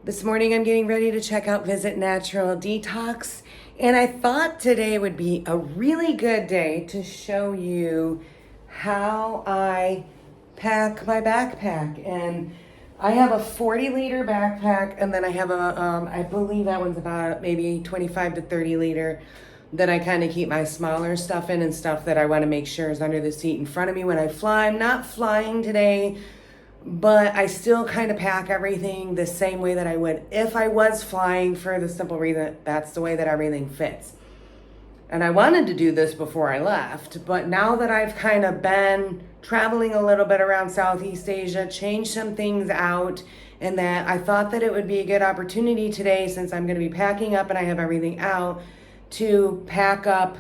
This morning I'm getting ready to check out Visit Natural Detox, and I thought today would be a really good day to show you how I pack my backpack. And I have a 40-liter backpack, and then I have I believe that one's about maybe 25 to 30 liter that I kind of keep my smaller stuff in and stuff that I want to make sure is under the seat in front of me when I fly. I'm not flying today, but I still kind of pack everything the same way that I would if I was flying, for the simple reason that's the way that everything fits. And I wanted to do this before I left, but now that I've kind of been traveling a little bit around Southeast Asia, changed some things out, and that I thought that it would be a good opportunity today, since I'm going to be packing up and I have everything out, to pack up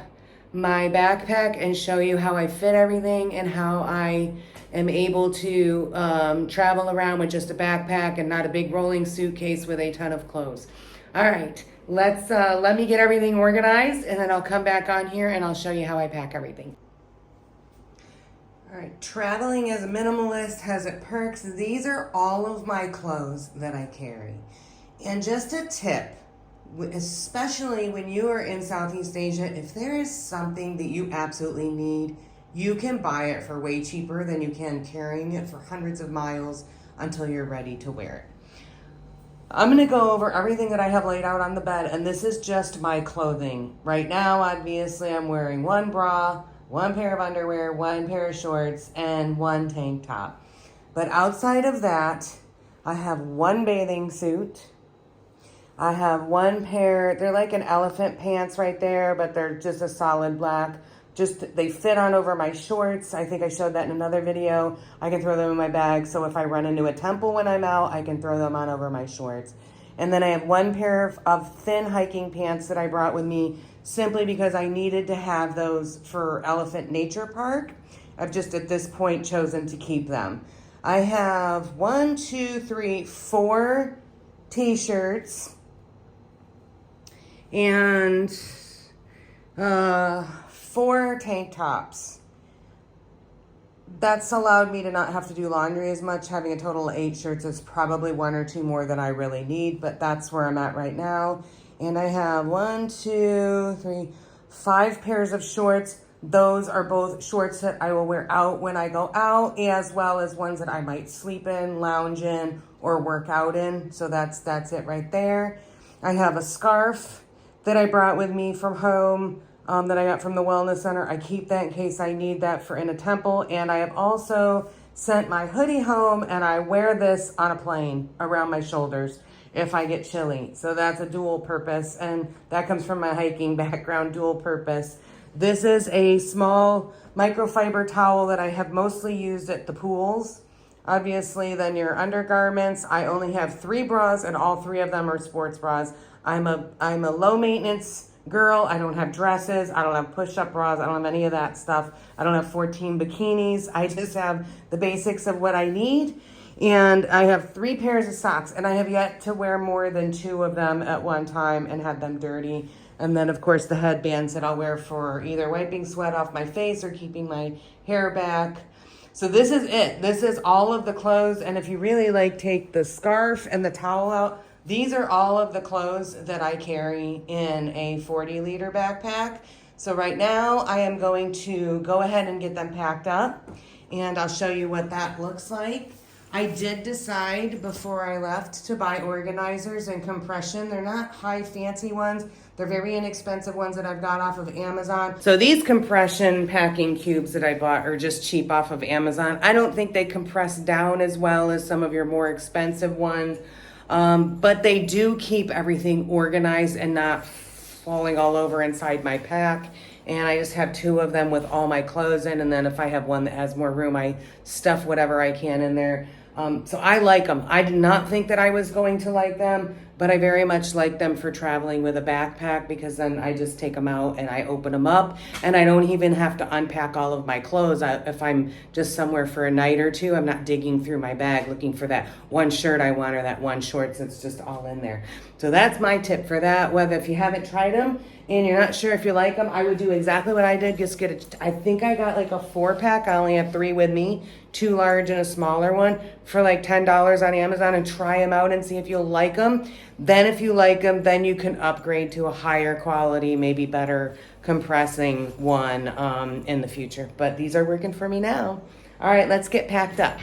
my backpack and show you how I fit everything and how I am able to travel around with just a backpack and not a big rolling suitcase with a ton of clothes. All right, let me get everything organized, and then I'll come back on here and I'll show you how I pack everything. All right, traveling as a minimalist has its perks. These are all of my clothes that I carry. And just a tip, especially when you are in Southeast Asia, if there is something that you absolutely need, you can buy it for way cheaper than you can carrying it for hundreds of miles until you're ready to wear it. I'm going to go over everything that I have laid out on the bed, and this is just my clothing. Right now, obviously, I'm wearing one bra, one pair of underwear, one pair of shorts, and one tank top. But outside of that, I have one bathing suit. I have one pair, they're like an elephant pants right there, but they're just a solid black. They fit on over my shorts. I think I showed that in another video. I can throw them in my bag, so if I run into a temple when I'm out, I can throw them on over my shorts. And then I have one pair of thin hiking pants that I brought with me simply because I needed to have those for Elephant Nature Park. I've just at this point chosen to keep them. I have 4 t-shirts and 4 tank tops. That's allowed me to not have to do laundry as much. Having a total of 8 shirts is probably 1 or 2 more than I really need, but that's where I'm at right now. And I have 5 pairs of shorts. Those are both shorts that I will wear out when I go out, as well as ones that I might sleep in, lounge in, or work out in. So that's it right there. I have a scarf that I brought with me from home, that I got from the wellness center. I keep that in case I need that for in a temple. And I have also sent my hoodie home, and I wear this on a plane around my shoulders if I get chilly. So that's a dual purpose, and that comes from my hiking background, dual purpose. This is a small microfiber towel that I have mostly used at the pools. Obviously, then your undergarments. I only have 3 bras, and all 3 of them are sports bras. I'm a low maintenance girl. I don't have dresses. I don't have push-up bras. I don't have any of that stuff. I don't have 14 bikinis. I just have the basics of what I need. And I have 3 pairs of socks, and I have yet to wear more than 2 of them at one time and had them dirty. And then, of course, the headbands that I'll wear for either wiping sweat off my face or keeping my hair back. So this is it. This is all of the clothes. And if you really take the scarf and the towel out, these are all of the clothes that I carry in a 40-liter backpack. So right now I am going to go ahead and get them packed up, and I'll show you what that looks like. I did decide before I left to buy organizers and compression. They're not high fancy ones. They're very inexpensive ones that I've got off of Amazon. So these compression packing cubes that I bought are just cheap off of Amazon. I don't think they compress down as well as some of your more expensive ones. But they do keep everything organized and not falling all over inside my pack. And I just have 2 of them with all my clothes in. And then if I have one that has more room, I stuff whatever I can in there. So I like them. I did not think that I was going to like them, but I very much like them for traveling with a backpack because then I just take them out and I open them up and I don't even have to unpack all of my clothes. If I'm just somewhere for a night or two, I'm not digging through my bag looking for that one shirt I want or that one shorts that's just all in there. So that's my tip for that. Whether if you haven't tried them and you're not sure if you like them, I would do exactly what I did. Just get it. I think I got like a 4-pack. I only have 3 with me, 2 large and a smaller one for like $10 on Amazon, and try them out and see if you'll like them. Then if you like them, then you can upgrade to a higher quality, maybe better compressing one in the future. But these are working for me now. All right, let's get packed up.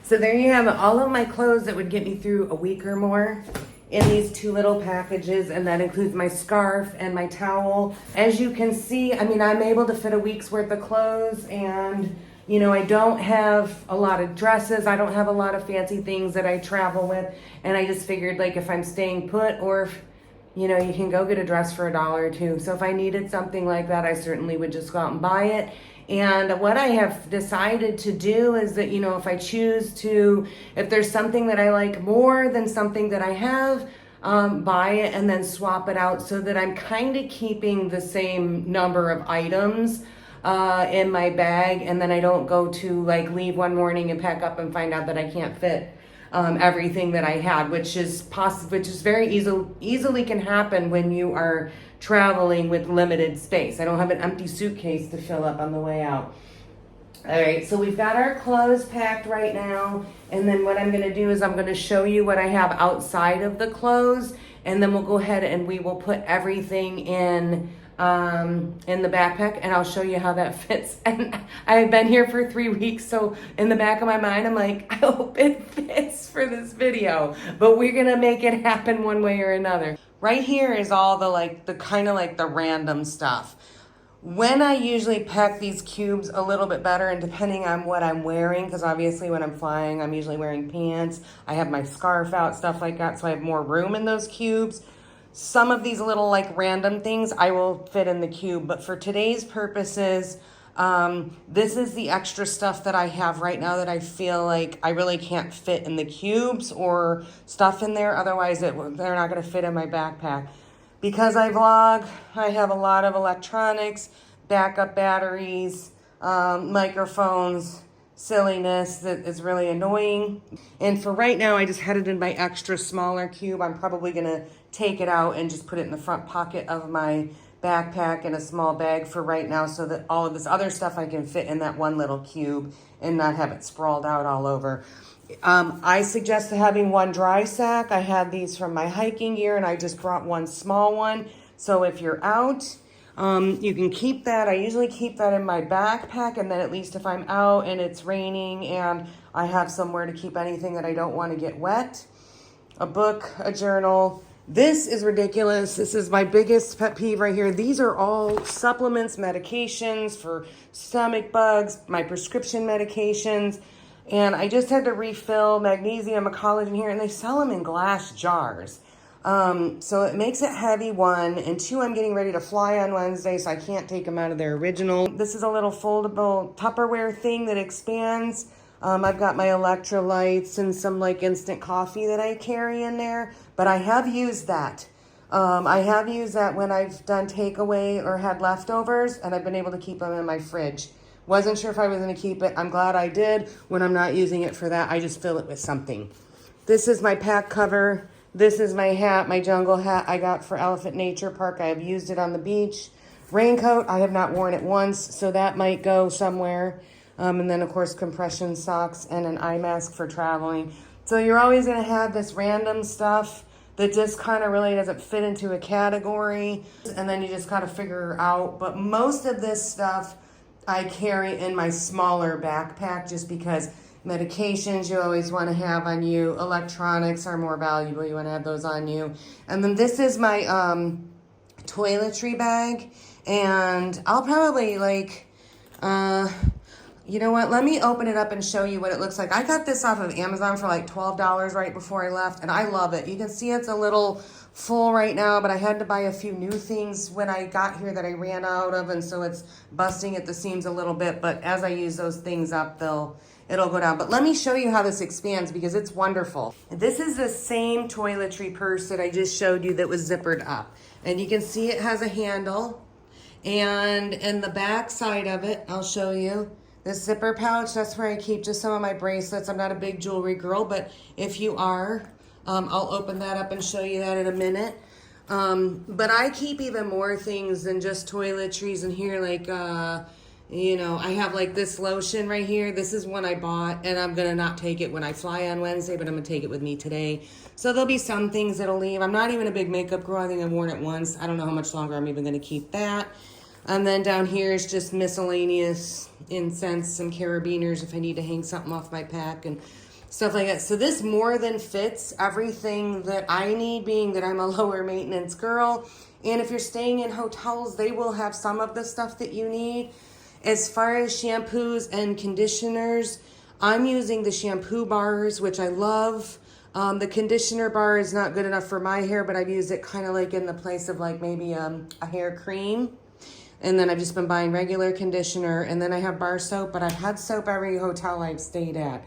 So there you have it, all of my clothes that would get me through a week or more in these 2 little packages, and that includes my scarf and my towel. As you can see, I mean, I'm able to fit a week's worth of clothes, and you know, I don't have a lot of dresses, I don't have a lot of fancy things that I travel with, and I just figured like if I'm staying put, or if, you know, you can go get a dress for $1 or $2. So if I needed something like that, I certainly would just go out and buy it. And what I have decided to do is that, you know, if I choose to, if there's something that I like more than something that I have, buy it and then swap it out so that I'm kind of keeping the same number of items in my bag, and then I don't go to like leave one morning and pack up and find out that I can't fit everything that I had, which is very easily can happen when you are traveling with limited space. I don't have an empty suitcase to fill up on the way out. All right, so we've got our clothes packed right now, and then what I'm going to do is I'm going to show you what I have outside of the clothes, and then we'll go ahead and we will put everything in the backpack, and I'll show you how that fits. And I've been here for 3 weeks, so in the back of my mind, I'm like, I hope it fits for this video, but we're gonna make it happen one way or another. Right here is all the kind of like the random stuff. When I usually pack these cubes a little bit better, and depending on what I'm wearing, because obviously when I'm flying, I'm usually wearing pants, I have my scarf out, stuff like that, so I have more room in those cubes. Some of these little like random things I will fit in the cube, but for today's purposes, this is the extra stuff that I have right now that I feel like I really can't fit in the cubes or stuff in there. Otherwise, they're not going to fit in my backpack. Because I vlog, I have a lot of electronics, backup batteries, microphones, silliness that is really annoying. And for right now, I just had it in my extra smaller cube. I'm probably going to take it out and just put it in the front pocket of my backpack in a small bag for right now, so that all of this other stuff I can fit in that one little cube and not have it sprawled out all over. I suggest having one dry sack. I had these from my hiking gear, and I just brought one small one. So if you're out, you can keep that. I usually keep that in my backpack, and then at least if I'm out and it's raining and I have somewhere to keep anything that I don't want to get wet, a book, a journal. This is ridiculous. This is my biggest pet peeve right here. These are all supplements, medications for stomach bugs, my prescription medications. And I just had to refill magnesium, a collagen here, and they sell them in glass jars. So it makes it heavy, 1, and 2, I'm getting ready to fly on Wednesday, so I can't take them out of their original. This is a little foldable Tupperware thing that expands. I've got my electrolytes and some like instant coffee that I carry in there, but I have used that. I have used that when I've done takeaway or had leftovers, and I've been able to keep them in my fridge. Wasn't sure if I was going to keep it. I'm glad I did. When I'm not using it for that, I just fill it with something. This is my pack cover. This is my hat, my jungle hat I got for Elephant Nature Park. I have used it on the beach. Raincoat, I have not worn it once, so that might go somewhere. And then, of course, compression socks and an eye mask for traveling. So you're always going to have this random stuff that just kind of really doesn't fit into a category. And then you just kind of figure out. But most of this stuff I carry in my smaller backpack just because medications you always want to have on you. Electronics are more valuable. You want to have those on you. And then this is my toiletry bag. And I'll probably like, you know what? Let me open it up and show you what it looks like. I got this off of Amazon for like $12 right before I left, and I love it. You can see it's a little full right now, but I had to buy a few new things when I got here that I ran out of, and so it's busting at the seams a little bit, but as I use those things up, it'll go down. But let me show you how this expands because it's wonderful. This is the same toiletry purse that I just showed you that was zippered up. And you can see it has a handle, and in the back side of it, I'll show you, this zipper pouch, that's where I keep just some of my bracelets. I'm not a big jewelry girl, but if you are, I'll open that up and show you that in a minute. But I keep even more things than just toiletries in here. Like, you know, I have like this lotion right here. This is one I bought, and I'm going to not take it when I fly on Wednesday, but I'm going to take it with me today. So there'll be some things that'll leave. I'm not even a big makeup girl. I think I've worn it once. I don't know how much longer I'm even going to keep that. And then down here is just miscellaneous incense, some carabiners if I need to hang something off my pack and stuff like that. So this more than fits everything that I need, being that I'm a lower maintenance girl. And if you're staying in hotels, they will have some of the stuff that you need. As far as shampoos and conditioners, I'm using the shampoo bars, which I love. The conditioner bar is not good enough for my hair, but I've used it kind of like in the place of like maybe a hair cream. And then I've just been buying regular conditioner, and then I have bar soap, but I've had soap every hotel I've stayed at.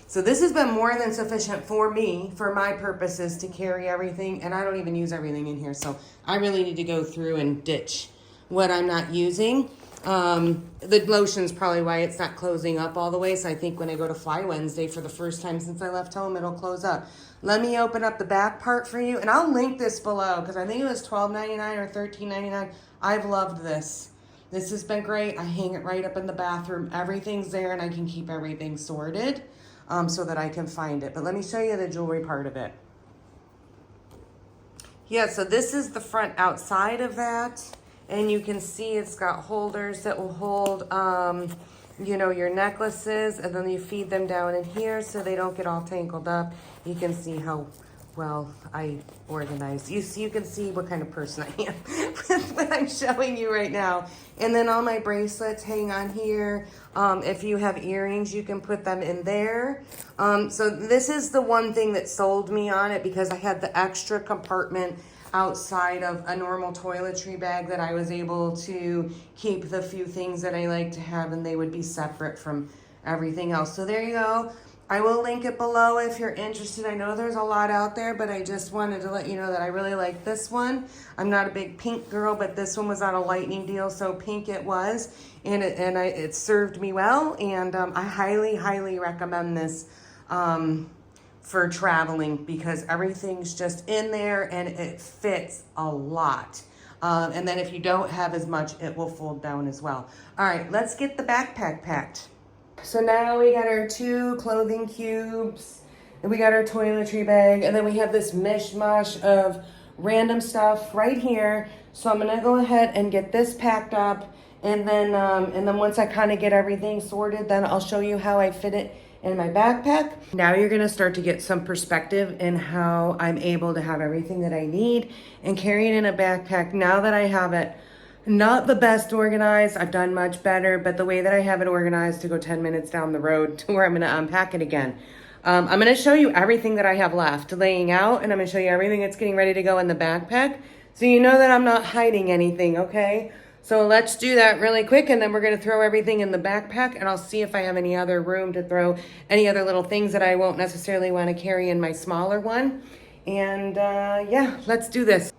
So this has been more than sufficient for me, for my purposes, to carry everything, and I don't even use everything in here, so I really need to go through and ditch what I'm not using. The lotion's probably why it's not closing up all the way, so I think when I go to Fly Wednesday for the first time since I left home, it'll close up. Let me open up the back part for you, and I'll link this below, because I think it was $12.99 or $13.99. I've loved this. This has been great. I hang it right up in the bathroom. Everything's there, and I can keep everything sorted so that I can find it. But let me show you the jewelry part of it. Yeah, so this is the front outside of that. And you can see it's got holders that will hold, you know, your necklaces. And then you feed them down in here so they don't get all tangled up. You can see how well I organized. You can see what kind of person I am with what I'm showing you right now. And then all my bracelets hang on here. If you have earrings, you can put them in there. So this is the one thing that sold me on it, because I had the extra compartment outside of a normal toiletry bag that I was able to keep the few things that I like to have, and they would be separate from everything else. So there you go. I will link it below if you're interested. I know there's a lot out there, but I just wanted to let you know that I really like this one. I'm not a big pink girl, but this one was on a lightning deal, so pink it was, and it served me well, and I highly, highly recommend this for traveling, because everything's just in there and it fits a lot. And then if you don't have as much, it will fold down as well. All right, let's get the backpack packed. So now we got our 2 clothing cubes, and we got our toiletry bag, and then we have this mishmash of random stuff right here. So I'm gonna go ahead and get this packed up, and then once I kind of get everything sorted, then I'll show you how I fit it in my backpack. Now you're gonna start to get some perspective in how I'm able to have everything that I need and carry it in a backpack. Now that I have it not the best organized, I've done much better, but the way that I have it organized to go 10 minutes down the road to where I'm gonna unpack it again. I'm gonna show you everything that I have left laying out, and I'm gonna show you everything that's getting ready to go in the backpack, so you know that I'm not hiding anything, okay? So let's do that really quick, and then we're gonna throw everything in the backpack, and I'll see if I have any other room to throw any other little things that I won't necessarily wanna carry in my smaller one. And yeah, let's do this.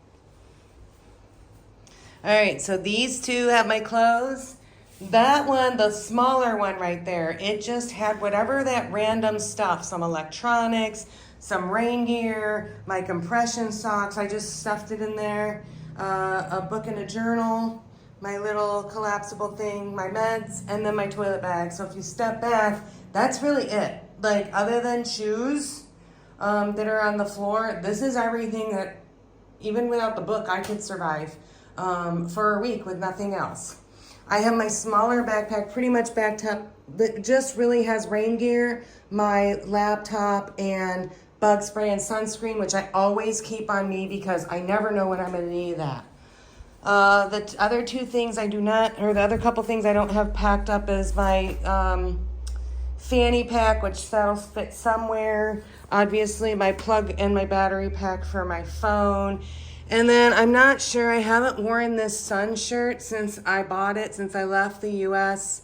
All right, so these 2 have my clothes. That one, the smaller one right there, it just had whatever that random stuff, some electronics, some rain gear, my compression socks, I just stuffed it in there, a book and a journal, my little collapsible thing, my meds, and then my toilet bag. So if you step back, that's really it. Like, other than shoes, that are on the floor. This is everything that, even without the book, I could survive for a week with nothing else. I have my smaller backpack pretty much backed up that just really has rain gear, my laptop, and bug spray and sunscreen, which I always keep on me because I never know when I'm going to need that. The other two things I do not, or the other couple things I don't have packed up is my fanny pack, which that'll fit somewhere. Obviously, my plug and my battery pack for my phone. And then I'm not sure, I haven't worn this sun shirt since I bought it, since I left the US.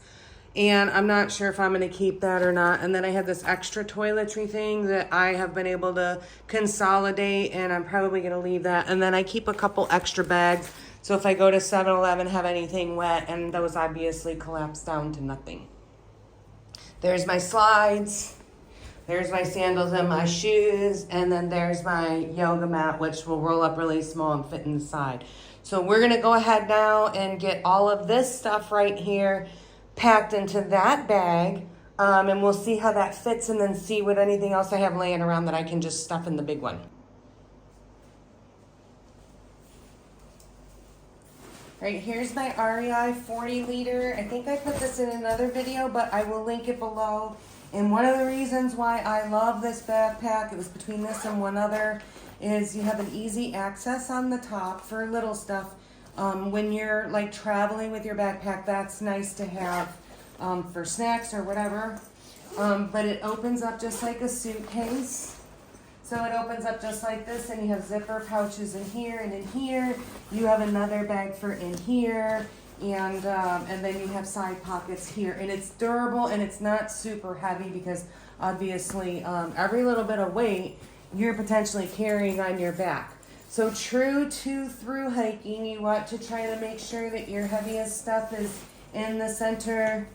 And I'm not sure if I'm going to keep that or not. And then I have this extra toiletry thing that I have been able to consolidate, and I'm probably going to leave that. And then I keep a couple extra bags. So if I go to 7-Eleven, have anything wet, and those obviously collapse down to nothing. There's my slides. There's my sandals and my shoes, and then there's my yoga mat, which will roll up really small and fit inside. So we're gonna go ahead now and get all of this stuff right here packed into that bag, and we'll see how that fits and then see what anything else I have laying around that I can just stuff in the big one. All right, here's my REI 40 liter. I think I put this in another video, but I will link it below. And one of the reasons why I love this backpack, it was between this and one other, is you have an easy access on the top for little stuff. When you're like traveling with your backpack, that's nice to have for snacks or whatever. But it opens up just like a suitcase. So it opens up just like this, and you have zipper pouches in here and in here. You have another bag for in here. And then you have side pockets here, and it's durable and it's not super heavy because obviously every little bit of weight you're potentially carrying on your back. So true to through hiking, you want to try to make sure that your heaviest stuff is in the center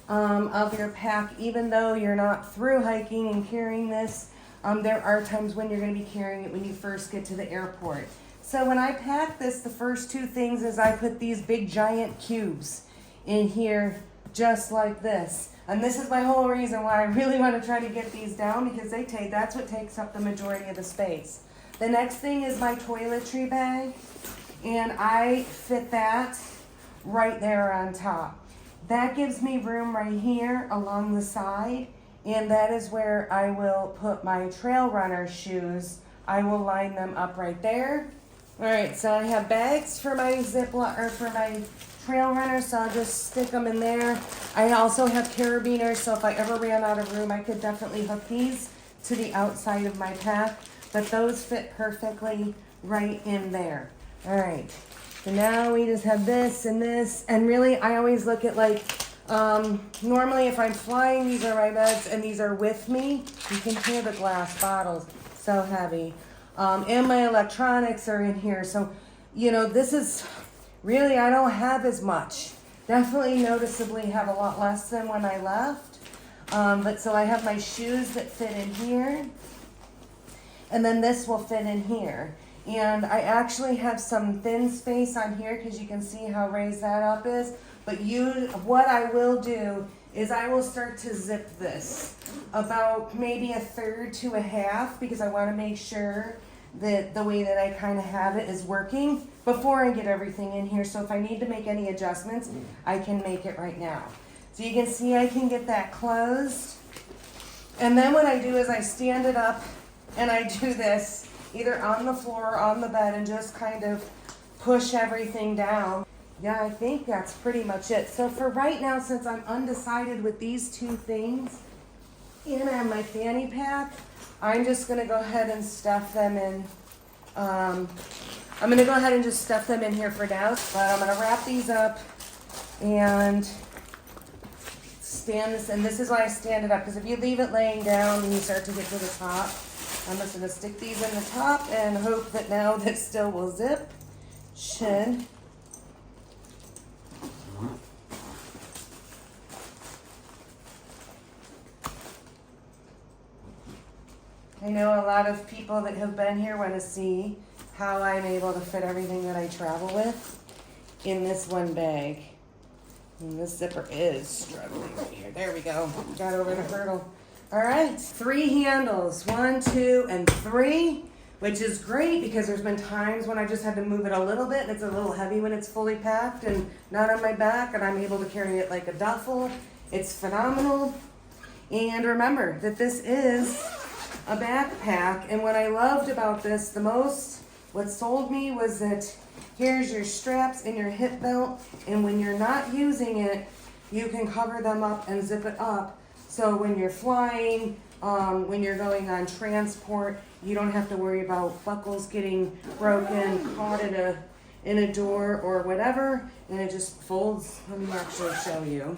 of your pack. Even though you're not through hiking and carrying this, there are times when you're going to be carrying it when you first get to the airport. So when I pack this, the first two things is I put these big giant cubes in here just like this. And this is my whole reason why I really want to try to get these down, because that's what takes up the majority of the space. The next thing is my toiletry bag, and I fit that right there on top. That gives me room right here along the side, and that is where I will put my trail runner shoes. I will line them up right there. All right, so I have bags for my Ziploc, or for my trail runner, so I'll just stick them in there. I also have carabiners, so if I ever ran out of room, I could definitely hook these to the outside of my pack, but those fit perfectly right in there. All right, so now we just have this, and really I always look at like, normally if I'm flying, these are my bags, and these are with me. You can hear the glass bottles, so heavy. And my electronics are in here. So, you know, this is really, I don't have as much. Definitely noticeably have a lot less than when I left. But so I have my shoes that fit in here. And then this will fit in here. And I actually have some thin space on here because you can see how raised that up is. But what I will do is I will start to zip this about maybe a third to a half, because I want to make sure that the way that I kind of have it is working before I get everything in here. So if I need to make any adjustments, I can make it right now. So you can see I can get that closed. And then what I do is I stand it up and I do this either on the floor or on the bed and just kind of push everything down. Yeah, I think that's pretty much it. So for right now, since I'm undecided with these two things, and I have my fanny pack, I'm just going to go ahead and stuff them in. I'm going to go ahead and just stuff them in here for now. But I'm going to wrap these up and stand this. And this is why I stand it up, because if you leave it laying down and you start to get to the top, I'm just going to stick these in the top and hope that now this still will zip. Should. I know a lot of people that have been here want to see how I'm able to fit everything that I travel with in this one bag. And this zipper is struggling right here. There we go. Got over the hurdle. All right, 3 handles, 1, 2, and 3, which is great because there's been times when I just had to move it a little bit and it's a little heavy when it's fully packed and not on my back, and I'm able to carry it like a duffel. It's phenomenal. And remember that this is a backpack, and what I loved about this the most, what sold me, was that here's your straps and your hip belt, and when you're not using it, you can cover them up and zip it up. So when you're flying, when you're going on transport, you don't have to worry about buckles getting broken, caught in a door or whatever, and it just folds. Let me actually show you.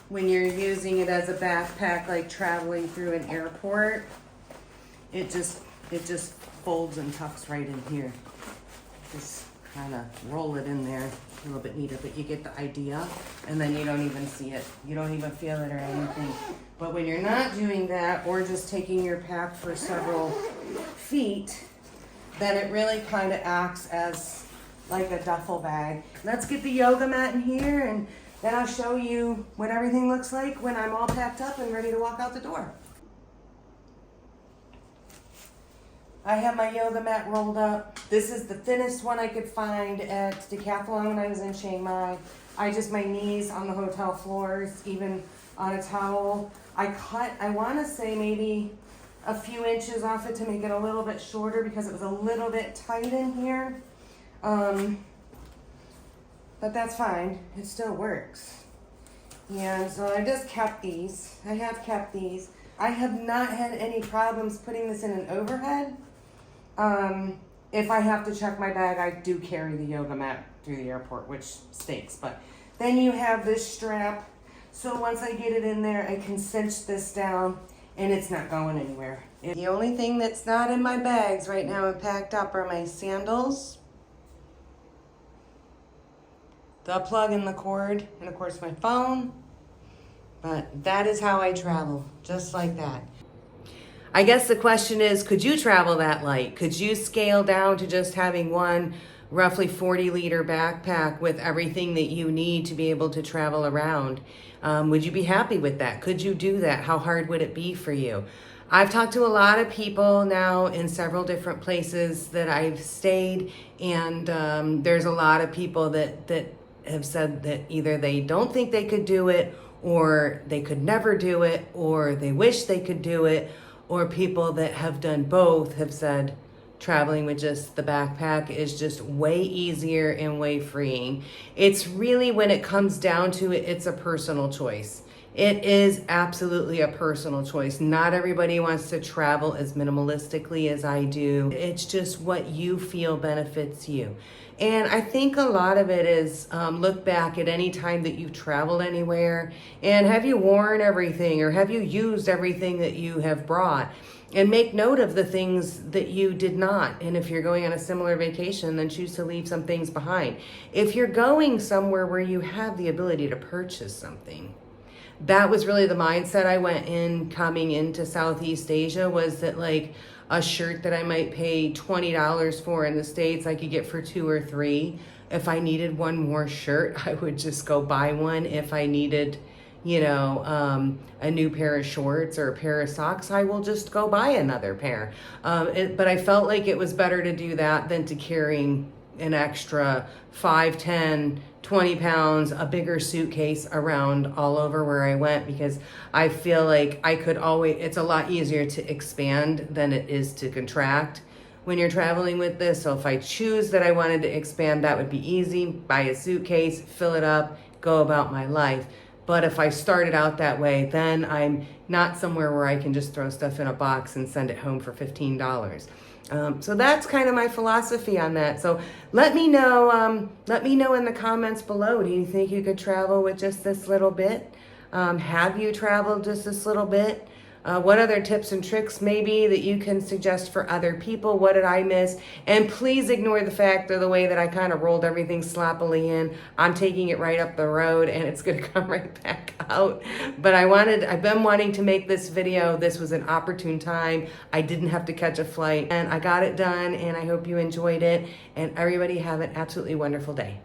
When you're using it as a backpack, like traveling through an airport, it just folds and tucks right in here. Just kind of roll it in there a little bit neater, but you get the idea, and then you don't even see it. You don't even feel it or anything. But when you're not doing that, or just taking your pack for several feet, then it really kind of acts as like a duffel bag. Let's get the yoga mat in here, and then I'll show you what everything looks like when I'm all packed up and ready to walk out the door. I have my yoga mat rolled up. This is the thinnest one I could find at Decathlon when I was in Chiang Mai. My knees on the hotel floors, even on a towel. I want to say maybe a few inches off it to make it a little bit shorter because it was a little bit tight in here. But that's fine. It still works. And so I just kept these. I have kept these. I have not had any problems putting this in an overhead. If I have to check my bag, I do carry the yoga mat through the airport, which stinks. But then you have this strap. So once I get it in there, I can cinch this down and it's not going anywhere. The only thing that's not in my bags right now and packed up are my sandals, the plug and the cord, and of course my phone. But that is how I travel, just like that. I guess the question is, could you travel that light? Could you scale down to just having one roughly 40-liter backpack with everything that you need to be able to travel around? Would you be happy with that? Could you do that? How hard would it be for you? I've talked to a lot of people now in several different places that I've stayed, and there's a lot of people that have said that either they don't think they could do it, or they could never do it, or they wish they could do it, or people that have done both have said traveling with just the backpack is just way easier and way freeing. It's really, when it comes down to it, it's a personal choice. It is absolutely a personal choice. Not everybody wants to travel as minimalistically as I do. It's just what you feel benefits you. And I think a lot of it is look back at any time that you've traveled anywhere, and have you worn everything, or have you used everything that you have brought? And make note of the things that you did not. And if you're going on a similar vacation, then choose to leave some things behind. If you're going somewhere where you have the ability to purchase something, that was really the mindset I went in coming into Southeast Asia, was that like a shirt that I might pay $20 for in the States, I could get for 2 or 3. If I needed one more shirt, I would just go buy one. If I needed, a new pair of shorts or a pair of socks, I will just go buy another pair. But I felt like it was better to do that than to carrying an extra 5, 10, 20 pounds, a bigger suitcase around all over where I went, because I feel like it's a lot easier to expand than it is to contract when you're traveling with this. So if I choose that I wanted to expand, that would be easy. Buy a suitcase, fill it up, go about my life. But if I started out that way, then I'm not somewhere where I can just throw stuff in a box and send it home for $15. So that's kind of my philosophy on that. So let me know in the comments below. Do you think you could travel with just this little bit? Have you traveled just this little bit? What other tips and tricks maybe that you can suggest for other people? What did I miss? And please ignore the fact of the way that I kind of rolled everything sloppily in. I'm taking it right up the road and it's going to come right back out. But I've been wanting to make this video. This was an opportune time. I didn't have to catch a flight, and I got it done, and I hope you enjoyed it. And everybody have an absolutely wonderful day.